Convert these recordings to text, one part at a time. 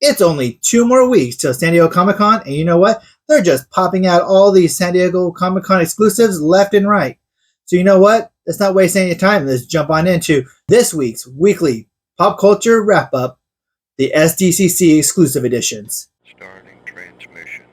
It's only 2 more weeks till San Diego Comic-Con, and you know what? They're just popping out all these San Diego Comic-Con exclusives left and right. So you know what? Let's not waste any time. Let's jump on into this week's weekly pop culture wrap-up, the SDCC exclusive editions. Starting transmission.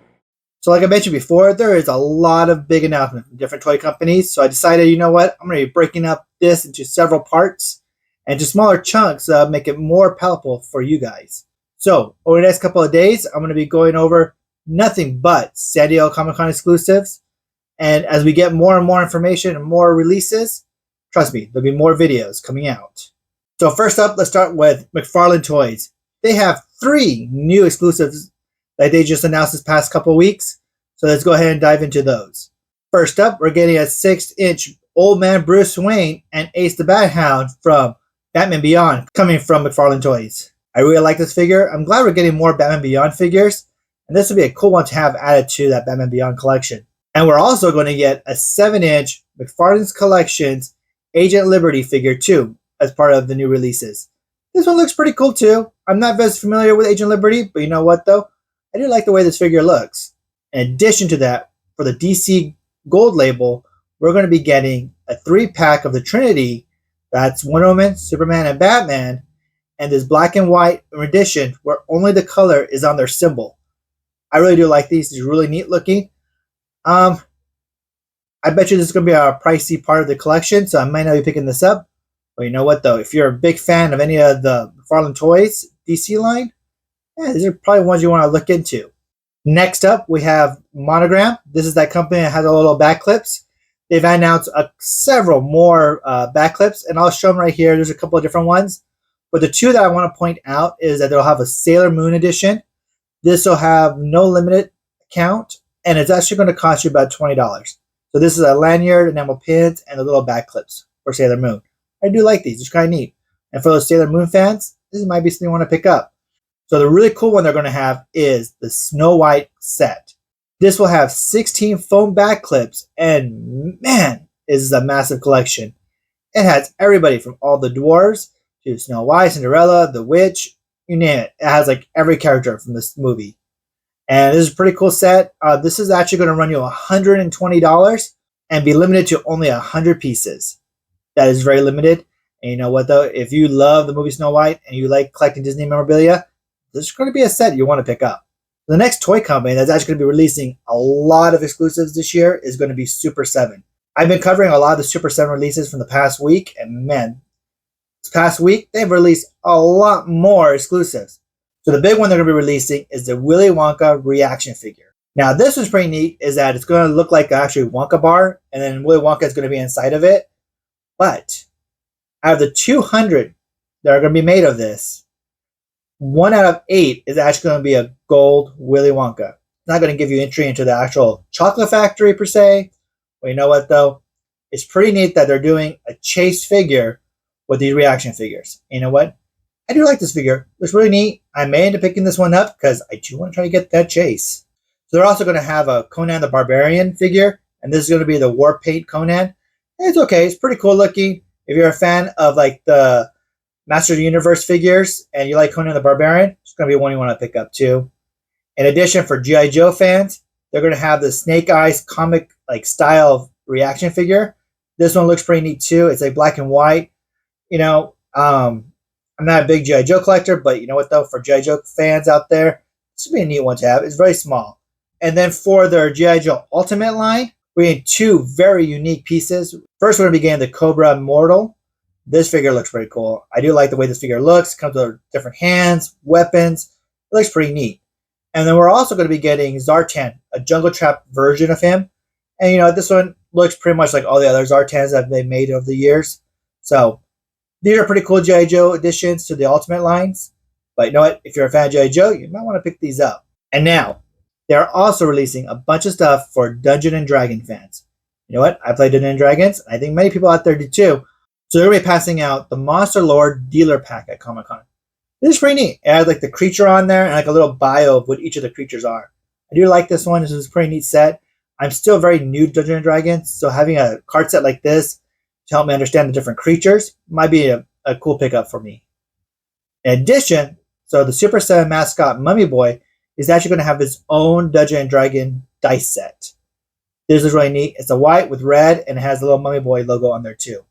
So like I mentioned before, there is a lot of big announcements from different toy companies. So I decided, you know what? I'm going to be breaking up this into several parts and to smaller chunks, make it more palatable for you guys. So over the next couple of days, I'm going to be going over nothing but San Diego Comic-Con exclusives. And as we get more and more information and more releases, trust me, there'll be more videos coming out. So first up, let's start with McFarlane Toys. They have 3 new exclusives that they just announced this past couple weeks. So let's go ahead and dive into those. First up, we're getting a 6-inch Old Man Bruce Wayne and Ace the Bat Hound from Batman Beyond coming from McFarlane Toys. I really like this figure. I'm glad we're getting more Batman Beyond figures, and this would be a cool one to have added to that Batman Beyond collection. And we're also going to get a 7-inch McFarlane's Collections Agent Liberty figure too, as part of the new releases. This one looks pretty cool too. I'm not as familiar with Agent Liberty, but you know what though? I do like the way this figure looks. In addition to that, for the DC Gold label, we're going to be getting a 3-pack of the Trinity. That's Wonder Woman, Superman, and Batman. And this black and white edition where only the color is on their symbol. I really do like these. These are really neat looking. I bet you this is going to be a pricey part of the collection, so I might not be picking this up. But you know what, though? If you're a big fan of any of the McFarlane Toys DC line, yeah, these are probably ones you want to look into. Next up, we have Monogram. This is that company that has a little back clips. They've announced several more back clips, and I'll show them right here. There's a couple of different ones. But the 2 that I want to point out is that they'll have a Sailor Moon edition. This will have no limited count, and it's actually going to cost you about $20. So this is a lanyard, enamel pins, and the little back clips for Sailor Moon. I do like these. It's kind of neat. And for those Sailor Moon fans, this might be something you want to pick up. So the really cool one they're going to have is the Snow White set. This will have 16 foam back clips, and man, this is a massive collection. It has everybody from all the dwarves to Snow White, Cinderella, the Witch, you name it. It has like every character from this movie. And this is a pretty cool set. This is actually going to run you $120 and be limited to only 100 pieces. That is very limited. And you know what though? If you love the movie Snow White and you like collecting Disney memorabilia, this is going to be a set you want to pick up. The next toy company that's actually going to be releasing a lot of exclusives this year is going to be Super 7. I've been covering a lot of the Super 7 releases from the past week, and man, this past week, they've released a lot more exclusives. So the big one they're going to be releasing is the Willy Wonka reaction figure. Now, this was pretty neat, is that it's going to look like actually Wonka bar, and then Willy Wonka is going to be inside of it. But out of the 200 that are going to be made of this, 1 out of 8 is actually going to be a gold Willy Wonka. It's not going to give you entry into the actual chocolate factory per se. But you know what, though? It's pretty neat that they're doing a chase figure with these reaction figures. You know what? I do like this figure. It's really neat. I may end up picking this one up because I do want to try to get that chase. So they're also going to have a Conan the Barbarian figure, and this is going to be the War Paint Conan. And it's okay. It's pretty cool looking. If you're a fan of like the Master of the Universe figures and you like Conan the Barbarian, it's going to be one you want to pick up too. In addition, for G.I. Joe fans, they're going to have the Snake Eyes comic like style reaction figure. This one looks pretty neat too. It's like black and white. You know, I'm not a big G.I. Joe collector, but you know what though? For G.I. Joe fans out there, this would be a neat one to have. It's very small. And then for their G.I. Joe Ultimate line, we have 2 very unique pieces. First, we're going to be getting the Cobra Immortal. This figure looks pretty cool. I do like the way this figure looks. It comes with different hands, weapons. It looks pretty neat. And then we're also going to be getting Zartan, a Jungle Trap version of him. And you know, this one looks pretty much like all the other Zartans that they've made over the years. So these are pretty cool G.I. Joe additions to the Ultimate lines. But you know what? If you're a fan of G.I. Joe, you might want to pick these up. And now, they're also releasing a bunch of stuff for Dungeons and Dragons fans. You know what? I play Dungeons and Dragons. I think many people out there do too. So they're going to be passing out the Monster Lord Dealer Pack at Comic-Con. This is pretty neat. It has like the creature on there and like a little bio of what each of the creatures are. I do like this one. This is a pretty neat set. I'm still very new to Dungeons and Dragons, so having a card set like this to help me understand the different creatures might be a cool pickup for me. In addition, So the Super 7 mascot Mummy Boy is actually going to have his own Dungeons & Dragon dice set. This is really neat. It's a white with red, and it has the little Mummy Boy logo on there too.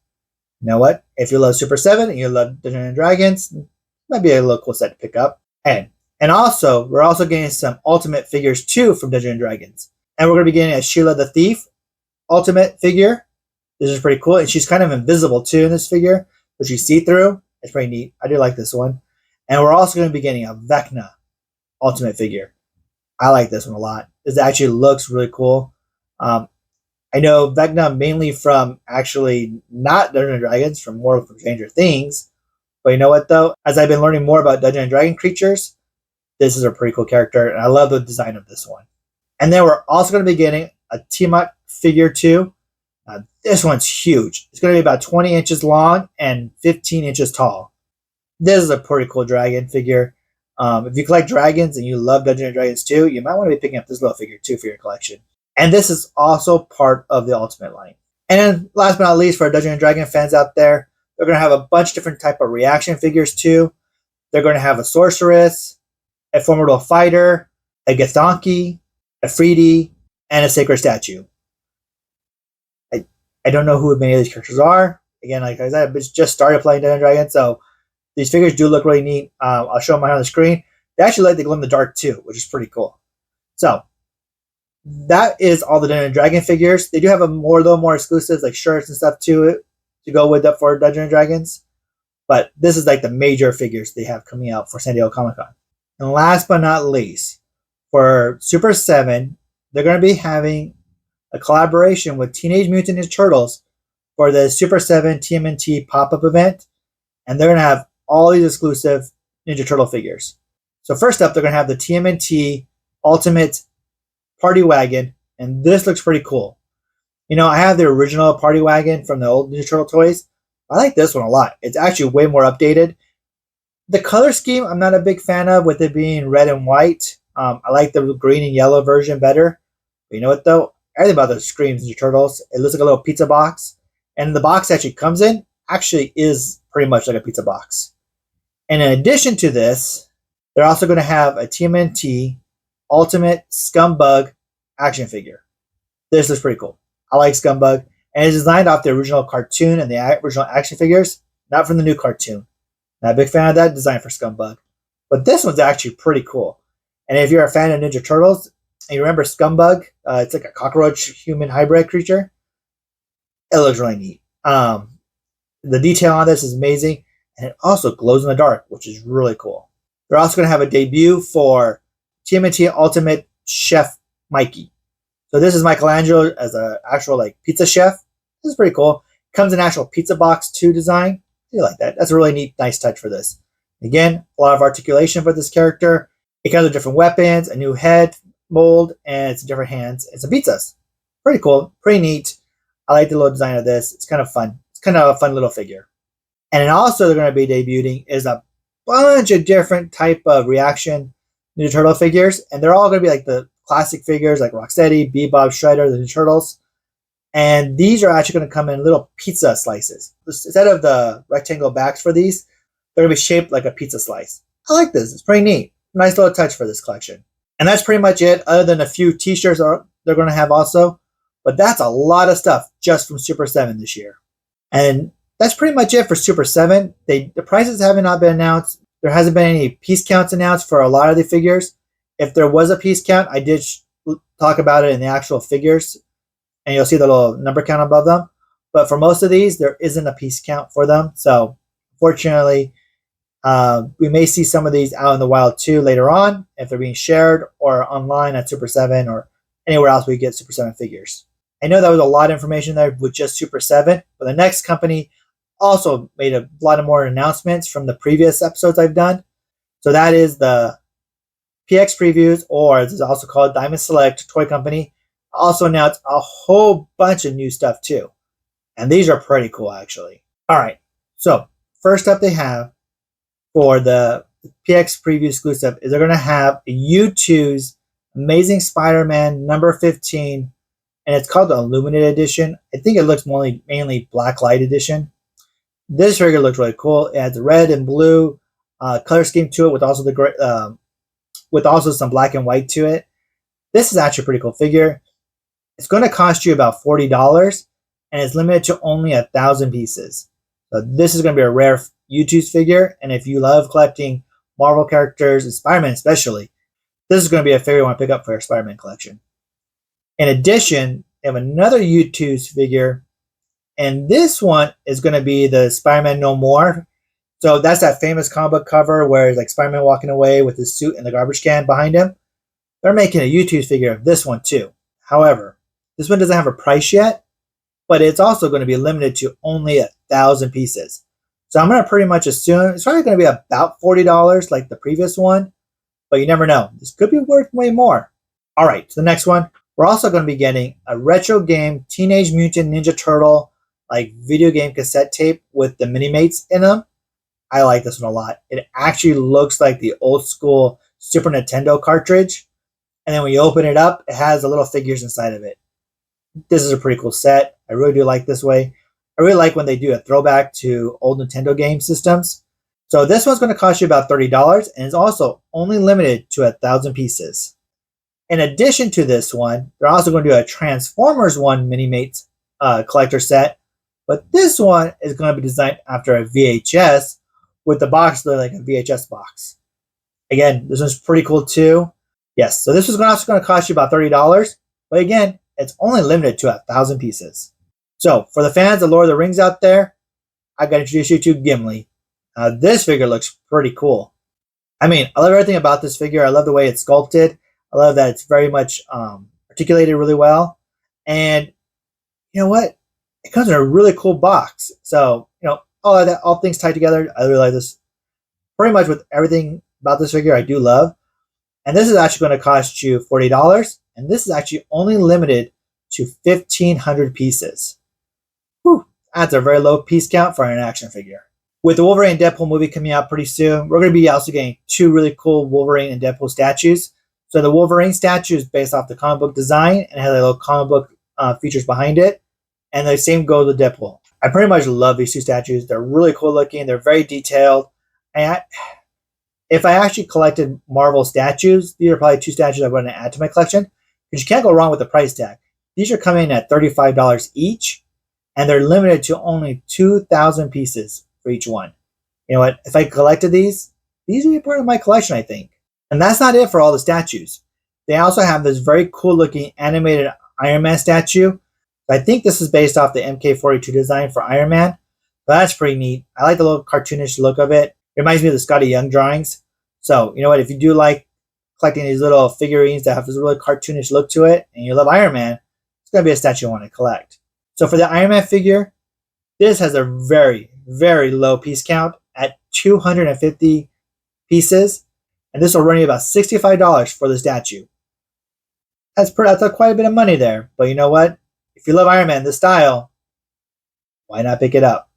You know what? If you love Super 7 and you love Dungeons & Dragons, it might be a little cool set to pick up. And also, we're also getting some Ultimate figures too from Dungeons & Dragons. And we're going to be getting a Sheila the Thief Ultimate figure. This is pretty cool. And she's kind of invisible too in this figure, but she's see-through. It's pretty neat. I do like this one. And we're also going to be getting a Vecna Ultimate figure. I like this one a lot. This actually looks really cool. I know Vecna mainly from actually not Dungeons & Dragons, from more from Stranger Things. But you know what though? As I've been learning more about Dungeons & Dragon creatures, this is a pretty cool character, and I love the design of this one. And then we're also going to be getting a Tiamat figure too. This one's huge. It's going to be about 20 inches long and 15 inches tall. This is a pretty cool dragon figure. If you collect dragons and you love Dungeons & Dragons too, you might want to be picking up this little figure too for your collection. And this is also part of the Ultimate line. And then last but not least, for our Dungeons & Dragons fans out there, they're going to have a bunch of different type of reaction figures too. They're going to have a sorceress, a formidable fighter, a Githonki, a Freedy, and a sacred statue. I don't know who many of these characters are. Again, like I said, I just started playing Dungeons & Dragons, so these figures do look really neat. I'll show them on the screen. They actually like the glow in the dark too, which is pretty cool. So that is all the Dungeons & Dragons figures. They do have little more exclusives like shirts and stuff to go with that for Dungeons & Dragons. But this is like the major figures they have coming out for San Diego Comic-Con. And last but not least, for Super 7, they're going to be having a collaboration with Teenage Mutant Ninja Turtles for the Super 7 TMNT pop-up event. And they're going to have all these exclusive Ninja Turtle figures. So first up, they're going to have the TMNT Ultimate Party Wagon. And this looks pretty cool. You know, I have the original Party Wagon from the old Ninja Turtle toys. I like this one a lot. It's actually way more updated. The color scheme, I'm not a big fan of, with it being red and white. I like the green and yellow version better. But you know what, though? Everything about those screams Ninja Turtles. It looks like a little pizza box. And the box actually comes in actually is pretty much like a pizza box. And in addition to this, they're also going to have a TMNT Ultimate Scumbug action figure. This looks pretty cool. I like Scumbug. And it's designed off the original cartoon and the original action figures, not from the new cartoon. Not a big fan of that design for Scumbug. But this one's actually pretty cool. And if you're a fan of Ninja Turtles, and you remember Scumbug, it's like a cockroach-human hybrid creature. It looks really neat. The detail on this is amazing. And it also glows in the dark, which is really cool. They're also going to have a debut for TMNT Ultimate Chef Mikey. So this is Michelangelo as an actual like pizza chef. This is pretty cool. Comes in actual pizza box 2 design. I like that. That's a really neat, nice touch for this. Again, a lot of articulation for this character. It comes with different weapons, a new head mold, and it's different hands and some pizzas. Pretty cool. Pretty neat. I like the little design of this. It's kind of fun. It's kind of a fun little figure. And then also they're going to be debuting is a bunch of different type of reaction Ninja Turtle figures. And they're all going to be like the classic figures like Rocksteady, Bebop, Shredder, the Ninja Turtles. And these are actually going to come in little pizza slices. Instead of the rectangle backs for these, they're going to be shaped like a pizza slice. I like this. It's pretty neat. Nice little touch for this collection. And that's pretty much it, other than a few t-shirts they're going to have also. But that's a lot of stuff just from Super 7 this year. And that's pretty much it for Super 7. The prices have not been announced. There hasn't been any piece counts announced for a lot of the figures. If there was a piece count, I did talk about it in the actual figures. And you'll see the little number count above them. But for most of these, there isn't a piece count for them. So, fortunately, we may see some of these out in the wild too later on if they're being shared or online at Super 7 or anywhere else we get Super 7 figures. I know that was a lot of information there with just Super 7, but the next company also made a lot of more announcements from the previous episodes I've done. So that is the PX Previews, or as it's also called Diamond Select Toy Company, also announced a whole bunch of new stuff too. And these are pretty cool actually. Alright, so first up they have for the PX Preview exclusive is they're going to have U2's Amazing Spider-Man number 15, and it's called the Illuminated Edition. I think it looks mainly Black Light Edition. This figure looks really cool. It has red and blue color scheme to it with also with also some black and white to it. This is actually a pretty cool figure. It's going to cost you about $40, and it's limited to only 1,000 pieces. So this is going to be a rare U2's figure, and if you love collecting Marvel characters, and Spider-Man especially, this is going to be a figure you want to pick up for your Spider-Man collection. In addition, they have another U2's figure, and this one is going to be the Spider-Man No More. So that's that famous comic book cover where it's like Spider-Man walking away with his suit and the garbage can behind him. They're making a U2's figure of this one too. However, this one doesn't have a price yet, but it's also going to be limited to only 1,000 pieces. So I'm going to pretty much assume it's probably going to be about $40 like the previous one, but you never know. This could be worth way more. All right, so the next one, we're also going to be getting a retro game Teenage Mutant Ninja Turtle like video game cassette tape with the Mini-Mates in them. I like this one a lot. It actually looks like the old school Super Nintendo cartridge. And then when you open it up, it has the little figures inside of it. This is a pretty cool set. I really do like this way. I really like when they do a throwback to old Nintendo game systems. So this one's going to cost you about $30, and it's also only limited to 1,000 pieces. In addition to this one, they're also going to do a Transformers 1 Mini-Mates collector set. But this one is going to be designed after a VHS with the box like a VHS box. Again, this one's pretty cool too. Yes, so this was also going to cost you about $30. But again, it's only limited to 1,000 pieces. So for the fans of Lord of the Rings out there, I got to introduce you to Gimli. This figure looks pretty cool. I mean, I love everything about this figure. I love the way it's sculpted. I love that it's very much articulated really well. And you know what? It comes in a really cool box. So, all things tied together. I really like this. Pretty much with everything about this figure, I do love. And this is actually going to cost you $40. And this is actually only limited to 1,500 pieces. Whew, that's a very low piece count for an action figure. With the Wolverine and Deadpool movie coming out pretty soon, we're going to be also getting two really cool Wolverine and Deadpool statues. So the Wolverine statue is based off the comic book design and has a little comic book features behind it. And the same goes with Deadpool. I pretty much love these two statues. They're really cool looking. They're very detailed. And if I actually collected Marvel statues, these are probably two statues I'm going to add to my collection. Because you can't go wrong with the price tag. These are coming at $35 each. And they're limited to only 2,000 pieces for each one. You know what? If I collected these would be part of my collection, I think. And that's not it for all the statues. They also have this very cool looking animated Iron Man statue. I think this is based off the MK42 design for Iron Man. But that's pretty neat. I like the little cartoonish look of it. It reminds me of the Scotty Young drawings. So, you know what? If you do like collecting these little figurines that have this really cartoonish look to it, and you love Iron Man, it's going to be a statue you want to collect. So for the Iron Man figure, this has a very, very low piece count at 250 pieces. And this will run you about $65 for the statue. That's quite a bit of money there. But you know what? If you love Iron Man, the style, why not pick it up?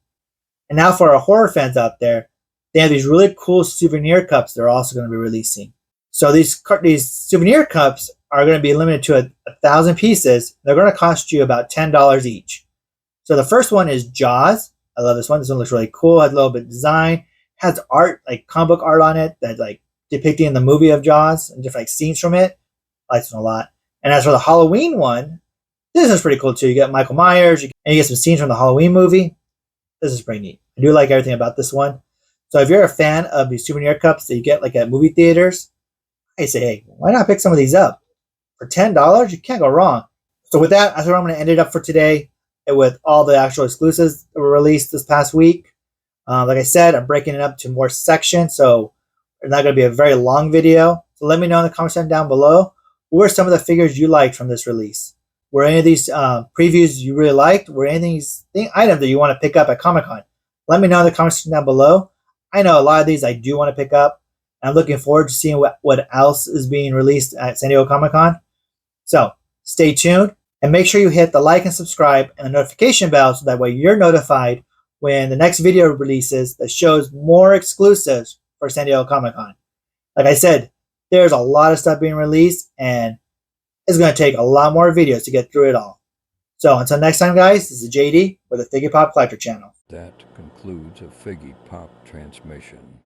And now for our horror fans out there, they have these really cool souvenir cups they're also going to be releasing. So these souvenir cups are going to be limited to 1,000 pieces. They're going to cost you about $10 each. So the first one is Jaws. I love this one. This one looks really cool. Has a little bit of design. Has art, like comic book art on it that's like depicting the movie of Jaws and different scenes from it. I like this one a lot. And as for the Halloween one, this is pretty cool too. You get Michael Myers, and you get some scenes from the Halloween movie. This is pretty neat. I do like everything about this one. So if you're a fan of these souvenir cups that you get like at movie theaters, I say, hey, why not pick some of these up? For $10, you can't go wrong. So with that, I thought I'm going to end it up for today with all the actual exclusives that were released this past week. Like I said, I'm breaking it up to more sections, so it's not going to be a very long video. So let me know in the comment section down below, what are some of the figures you liked from this release? Were any of these previews you really liked? Were any of these items that you want to pick up at Comic-Con? Let me know in the comment section down below. I know a lot of these I do want to pick up. I'm looking forward to seeing what else is being released at San Diego Comic-Con. So stay tuned and make sure you hit the like and subscribe and the notification bell so that way you're notified when the next video releases that shows more exclusives for San Diego Comic-Con. Like I said, there's a lot of stuff being released and it's going to take a lot more videos to get through it all. So until next time, guys, this is JD with the Figgy Pop Collector Channel. That concludes a Figgy Pop transmission.